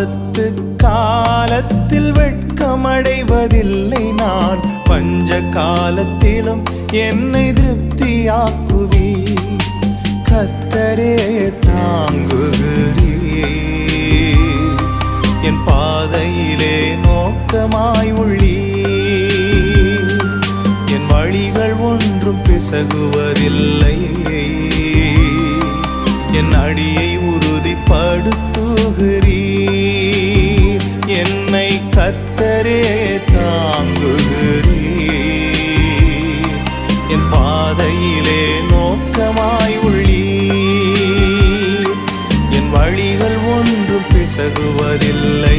ஆபத்து காலத்தில் வெட்கமடைவதில்லை நான். பஞ்ச காலத்திலும் என்னை திருப்தியாக்குவி. கர்த்தரே தாங்குகிறீர், என் பாதையிலே நோக்கமாய் உள்ளீர். என் வழிகள் ஒன்றும் பிசகுவதில்லை, என் அடியை உறுதிப்படுத்துகிறீர். என்னை கர்த்தரே தாங்குகிறீர், என் பாதையிலே நோக்கமாய் உள்ளீர். என் வழிகள் ஒன்றும் பிசகுவதில்லை.